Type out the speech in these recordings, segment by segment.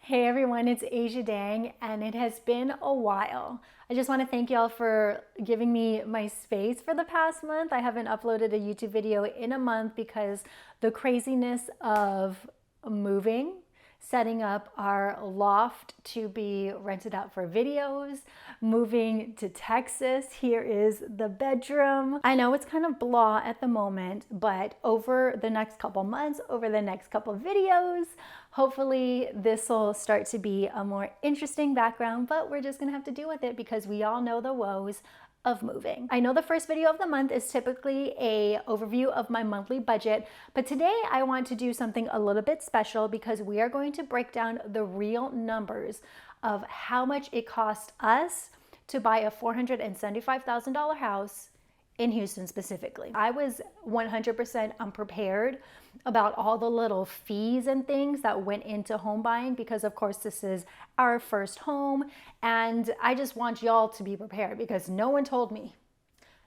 Hey everyone, it's Asia Dang, and it has been a while. I just want to thank y'all for giving me my space for the past month. I haven't uploaded a YouTube video in a month because the craziness of moving, setting up our loft to be rented out for videos, moving to Texas. Here is the bedroom. I know it's kind of blah at the moment, but over the next couple months, over the next couple videos, hopefully this will start to be a more interesting background, but we're just gonna have to deal with it because we all know the woes of moving. I know the first video of the month is typically a overview of my monthly budget, but today I want to do something a little bit special because we are going to break down the real numbers of how much it cost us to buy a $475,000 house in Houston specifically. I was 100% unprepared about all the little fees and things that went into home buying because of course this is our first home, and I just want y'all to be prepared because no one told me.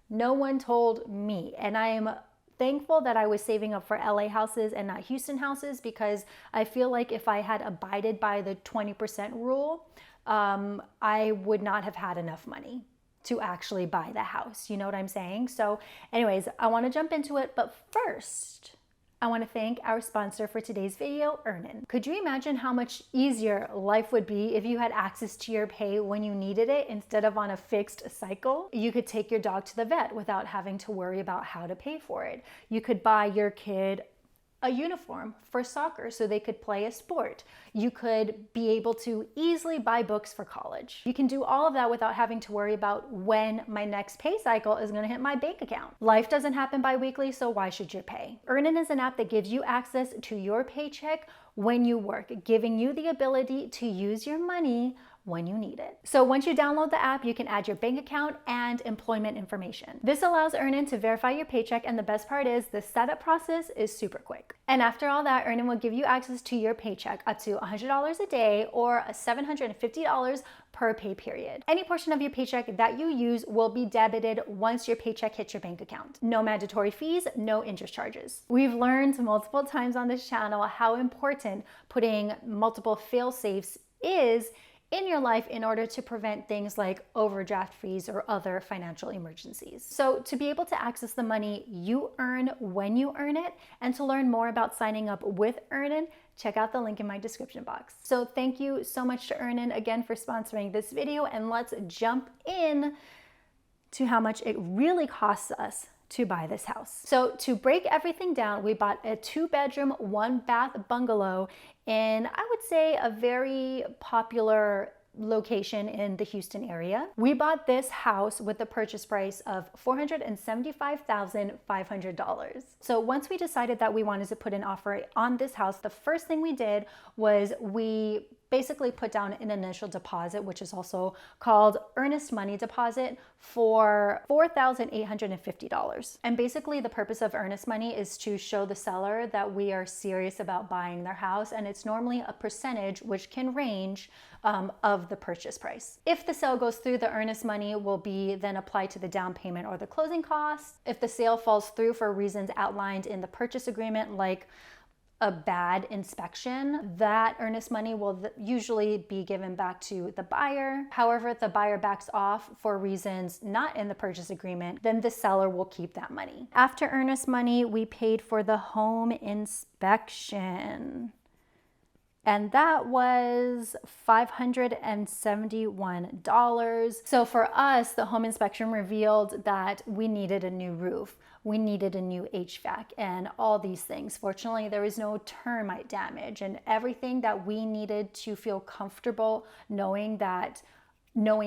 No one told me, and I am thankful that I was saving up for LA houses and not Houston houses because I feel like if I had abided by the 20% rule, I would not have had enough money to actually buy the house. You know what I'm saying? So anyways, I want to jump into it, but first, I want to thank our sponsor for today's video, Earnin. Could you imagine how much easier life would be if you had access to your pay when you needed it instead of on a fixed cycle? You could take your dog to the vet without having to worry about how to pay for it. You could buy your kid a uniform for soccer so they could play a sport. You could be able to easily buy books for college. You can do all of that without having to worry about when my next pay cycle is gonna hit my bank account. Life doesn't happen bi-weekly, so why should you pay? Earnin is an app that gives you access to your paycheck when you work, giving you the ability to use your money when you need it. So once you download the app, you can add your bank account and employment information. This allows Earnin to verify your paycheck, and the best part is the setup process is super quick. And after all that, Earnin will give you access to your paycheck up to $100 a day or $750 per pay period. Any portion of your paycheck that you use will be debited once your paycheck hits your bank account. No mandatory fees, no interest charges. We've learned multiple times on this channel how important putting multiple fail-safes is in your life in order to prevent things like overdraft fees or other financial emergencies. So to be able to access the money you earn when you earn it, and to learn more about signing up with Earnin, check out the link in my description box. So thank you so much to Earnin again for sponsoring this video, and let's jump in to how much it really costs us to buy this house. So to break everything down, we bought a 2-bedroom, 1-bath bungalow in, I would say, a very popular location in the Houston area. We bought this house with the purchase price of $475,500. So once we decided that we wanted to put an offer on this house, the first thing we did was we basically put down an initial deposit, which is also called earnest money deposit, for $4,850. And basically the purpose of earnest money is to show the seller that we are serious about buying their house, and it's normally a percentage which can range of the purchase price. If the sale goes through, the earnest money will be then applied to the down payment or the closing costs. If the sale falls through for reasons outlined in the purchase agreement, like a bad inspection, that earnest money will usually be given back to the buyer. However, if the buyer backs off for reasons not in the purchase agreement, then the seller will keep that money. After earnest money, we paid for the home inspection, and that was $571. So for us, the home inspection revealed that we needed a new roof, we needed a new HVAC, and all these things. Fortunately, there was no termite damage, and everything that we needed to feel comfortable knowing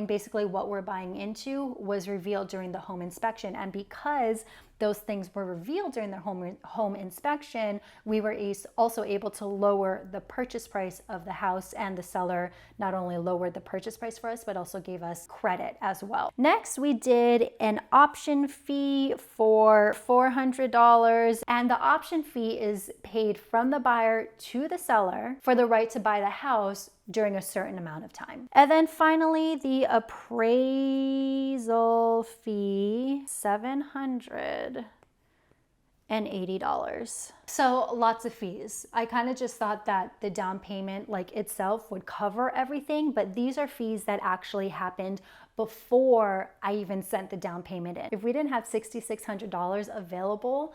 basically what we're buying into was revealed during the home inspection. And because those things were revealed during the home inspection, we were also able to lower the purchase price of the house, and the seller not only lowered the purchase price for us, but also gave us credit as well. Next, we did an option fee for $400, and the option fee is paid from the buyer to the seller for the right to buy the house during a certain amount of time. And then finally, the appraisal fee, $751. So lots of fees. I kind of just thought that the down payment like itself would cover everything, but these are fees that actually happened before I even sent the down payment in. If we didn't have $6,600 available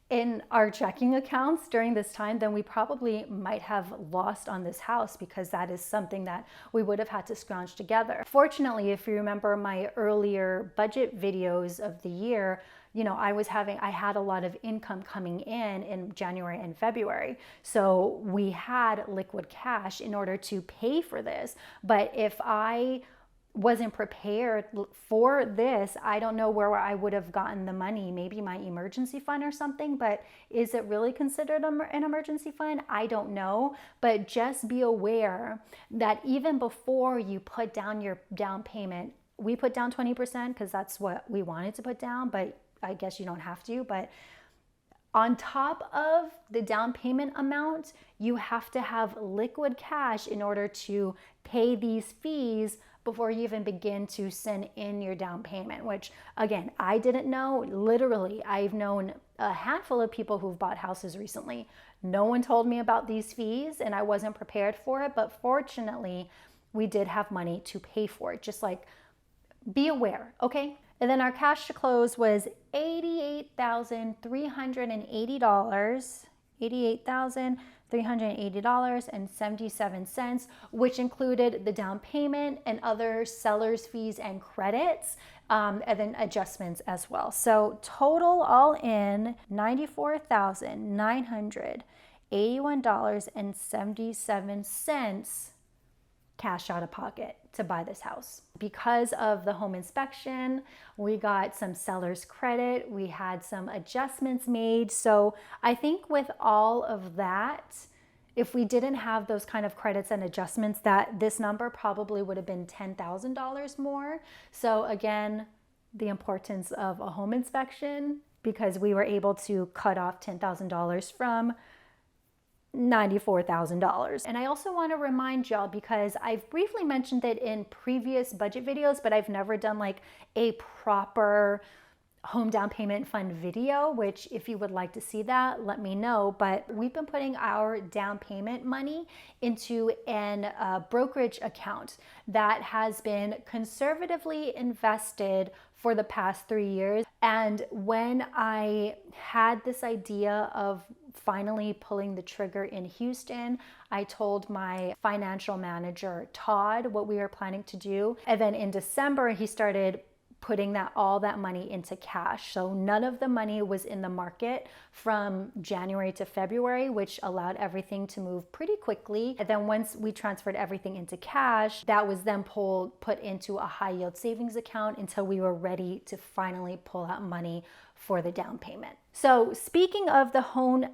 in our checking accounts during this time, then we probably might have lost on this house, because that is something that we would have had to scrounge together. Fortunately, if you remember my earlier budget videos of the year, you know, I had a lot of income coming in January and February. So we had liquid cash in order to pay for this. But if I wasn't prepared for this, I don't know where I would have gotten the money. Maybe my emergency fund or something, but is it really considered an emergency fund? I don't know. But just be aware that even before you put down your down payment, we put down 20% because that's what we wanted to put down, but I guess you don't have to. But on top of the down payment amount, you have to have liquid cash in order to pay these fees before you even begin to send in your down payment, which again, I didn't know. Literally, I've known a handful of people who've bought houses recently. No one told me about these fees and I wasn't prepared for it, but fortunately, we did have money to pay for it. Just like, be aware, okay? And then our cash to close was $88,380, $88,380.77, which included the down payment and other seller's fees and credits, and then adjustments as well. So total all in, $94,981.77 cash out of pocket to buy this house. Because of the home inspection, we got some seller's credit, we had some adjustments made. So I think with all of that, if we didn't have those kind of credits and adjustments, that this number probably would have been $10,000 more. So again, the importance of a home inspection, because we were able to cut off $10,000 from $94,000. And I also want to remind y'all, because I've briefly mentioned it in previous budget videos, but I've never done like a proper home down payment fund video, which if you would like to see that, let me know. But we've been putting our down payment money into an brokerage account that has been conservatively invested for the past 3 years. And when I had this idea of finally pulling the trigger in Houston, I told my financial manager, Todd, what we were planning to do. And then in December, he started putting all that money into cash. So none of the money was in the market from January to February, which allowed everything to move pretty quickly. And then once we transferred everything into cash, that was then put into a high yield savings account until we were ready to finally pull out money for the down payment. So speaking of the home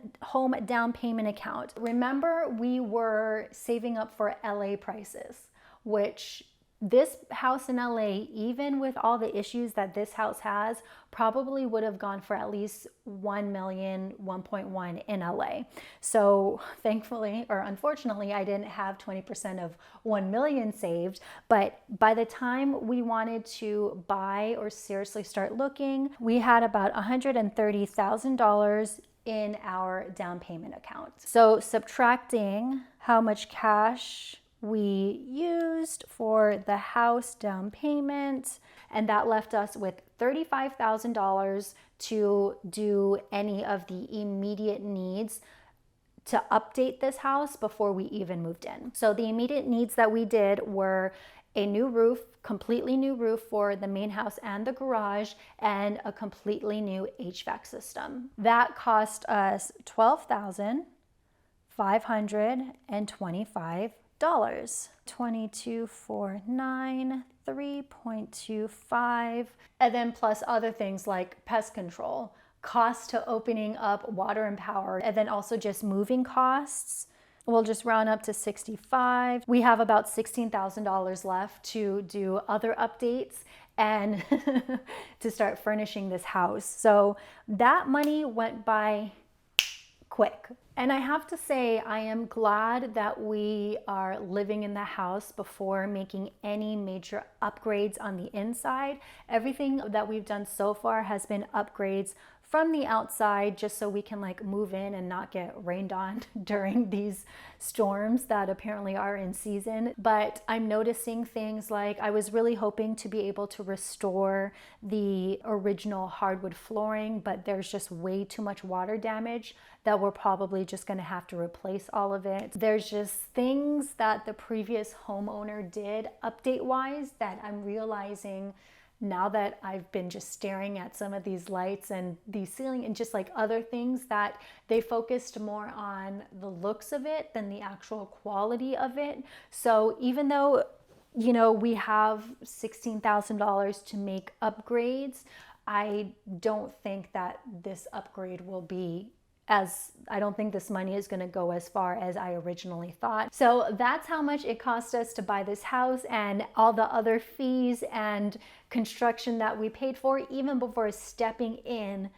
down payment account, remember we were saving up for LA prices, which this house in LA, even with all the issues that this house has, probably would have gone for at least 1 million, 1.1 in LA. So thankfully, or unfortunately, I didn't have 20% of 1 million saved. But by the time we wanted to buy or seriously start looking, we had about $130,000 in our down payment account. So subtracting how much cash we used for the house down payment, and that left us with $35,000 to do any of the immediate needs to update this house before we even moved in. So the immediate needs that we did were a new roof, completely new roof for the main house and the garage, and a completely new HVAC system. That cost us $12,525. 2249, 3.25, and then plus other things like pest control, cost to opening up water and power, and then also just moving costs. We'll just round up to 65. We have about $16,000 left to do other updates and to start furnishing this house. So that money went by quick. And I have to say, I am glad that we are living in the house before making any major upgrades on the inside. Everything that we've done so far has been upgrades from the outside just so we can like move in and not get rained on during these storms that apparently are in season. But I'm noticing things like I was really hoping to be able to restore the original hardwood flooring, but there's just way too much water damage that we're probably just going to have to replace all of it. There's just things that the previous homeowner did update wise that I'm realizing now that I've been just staring at some of these lights and the ceiling and just like other things, that they focused more on the looks of it than the actual quality of it. So even though, you know, we have $16,000 to make upgrades, I don't think that this upgrade will be I don't think this money is going to go as far as I originally thought. So that's how much it cost us to buy this house, and all the other fees and construction that we paid for even before stepping in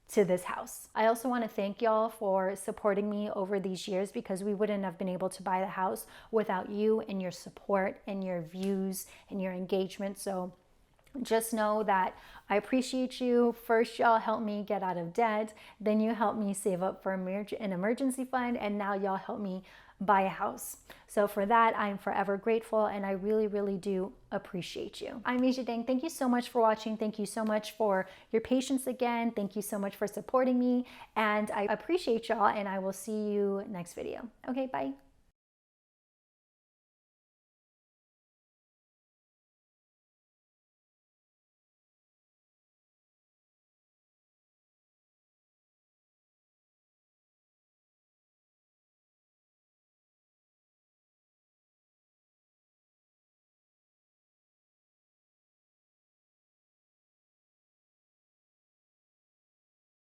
to this house. I also want to thank y'all for supporting me over these years, because we wouldn't have been able to buy the house without you and your support and your views and your engagement. So just know that I appreciate you. First, y'all helped me get out of debt. Then you helped me save up for an emergency fund. And now y'all help me buy a house. So for that, I'm forever grateful. And I really, really do appreciate you. I'm Misha Dang. Thank you so much for watching. Thank you so much for your patience again. Thank you so much for supporting me. And I appreciate y'all. And I will see you next video. Okay, bye.